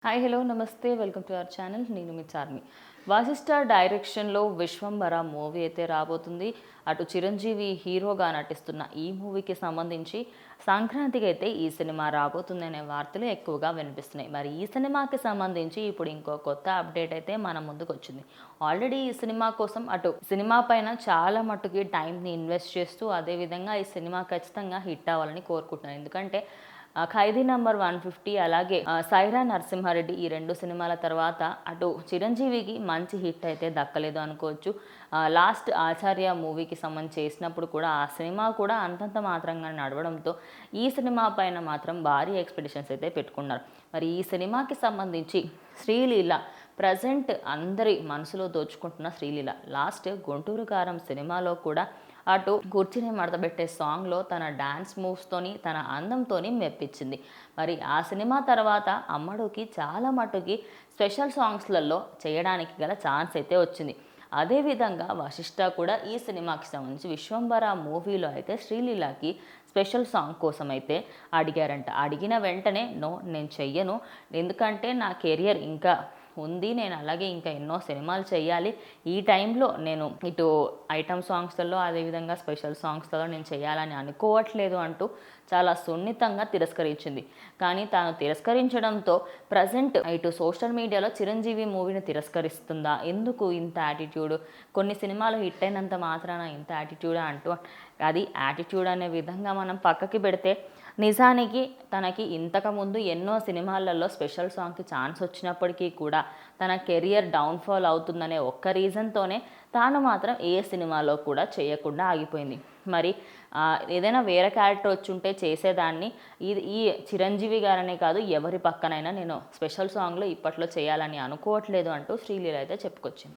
Hi hello నమస్తే welcome to our channel. నేను మీ చార్మి. వాసిష్ఠ డైరెక్షన్లో విశ్వంబర మూవీ అయితే రాబోతుంది. అటు చిరంజీవి హీరోగా నటిస్తున్న ఈ మూవీకి సంబంధించి సంక్రాంతికి అయితే ఈ సినిమా రాబోతుంది అనే వార్తలు ఎక్కువగా వినిపిస్తున్నాయి. మరి ఈ సినిమాకి సంబంధించి ఇప్పుడు ఇంకో కొత్త అప్డేట్ అయితే మన ముందుకు వచ్చింది. ఆల్రెడీ ఈ సినిమా కోసం అటు సినిమా పైన చాలా మట్టుకి టైంని ఇన్వెస్ట్ చేస్తూ అదేవిధంగా ఈ సినిమా ఖచ్చితంగా హిట్ అవ్వాలని కోరుకుంటున్నాను. ఎందుకంటే ఖైదీ నంబర్ 150 అలాగే సైరా నరసింహారెడ్డి ఈ రెండు సినిమాల తర్వాత అటు చిరంజీవికి మంచి హిట్ అయితే దక్కలేదు అనుకోవచ్చు. లాస్ట్ ఆచార్య మూవీకి సంబంధించి చేసినప్పుడు కూడా ఆ సినిమా కూడా అంతంత మాత్రంగా నడవడంతో ఈ సినిమా పైన మాత్రం భారీ ఎక్స్పెక్టేషన్స్ అయితే పెట్టుకున్నారు. మరి ఈ సినిమాకి సంబంధించి శ్రీలీల ప్రజెంట్ అందరి మనసులో దోచుకుంటున్న శ్రీలీల లాస్ట్ గుంటూరు కారం సినిమాలో కూడా అటు కుర్చీని మడతబెట్టే సాంగ్లో తన డ్యాన్స్ మూవ్స్తోని తన అందంతోని మెప్పించింది. మరి ఆ సినిమా తర్వాత అమ్మడుకి చాలా మటుకి స్పెషల్ సాంగ్స్లలో చేయడానికి గల ఛాన్స్ అయితే వచ్చింది. అదేవిధంగా వశిష్ఠ కూడా ఈ సినిమాకి సంబంధించి విశ్వంబర మూవీలో అయితే శ్రీలీలకి స్పెషల్ సాంగ్ కోసం అయితే అడిగారంట. అడిగిన వెంటనే నో నేను చెయ్యను, ఎందుకంటే నా కెరియర్ ఇంకా ఉంది, నేను అలాగే ఇంకా ఎన్నో సినిమాలు చేయాలి, ఈ టైంలో నేను ఇటు ఐటమ్ సాంగ్స్లలో అదేవిధంగా స్పెషల్ సాంగ్స్లలో నేను చేయాలని అనుకోవట్లేదు అంటూ చాలా సున్నితంగా తిరస్కరించింది. కానీ తాను తిరస్కరించడంతో ప్రజెంట్ ఇటు సోషల్ మీడియాలో చిరంజీవి మూవీని తిరస్కరిస్తుందా, ఎందుకు ఇంత యాటిట్యూడ్, కొన్ని సినిమాలు హిట్ అయినంత మాత్రాన ఇంత యాటిట్యూడా అంటూ అది యాటిట్యూడ్ అనే విధంగా మనం పక్కకి పెడితే నిజానికి తనకి ఇంతకుముందు ఎన్నో సినిమాలలో స్పెషల్ సాంగ్కి ఛాన్స్ వచ్చినప్పటికీ కూడా తన కెరియర్ డౌన్ఫాల్ అవుతుందనే ఒక్క రీజన్తోనే తాను మాత్రం ఏ సినిమాలో కూడా చేయకుండా ఆగిపోయింది. మరి ఏదైనా వేరే క్యారెక్టర్ వచ్చి ఉంటే చేసేదాన్ని, ఈ చిరంజీవి గారనే కాదు ఎవరి పక్కనైనా నేను స్పెషల్ సాంగ్లో ఇప్పట్లో చేయాలని అనుకోవట్లేదు అంటూ శ్రీలీల అయితే చెప్పుకొచ్చింది.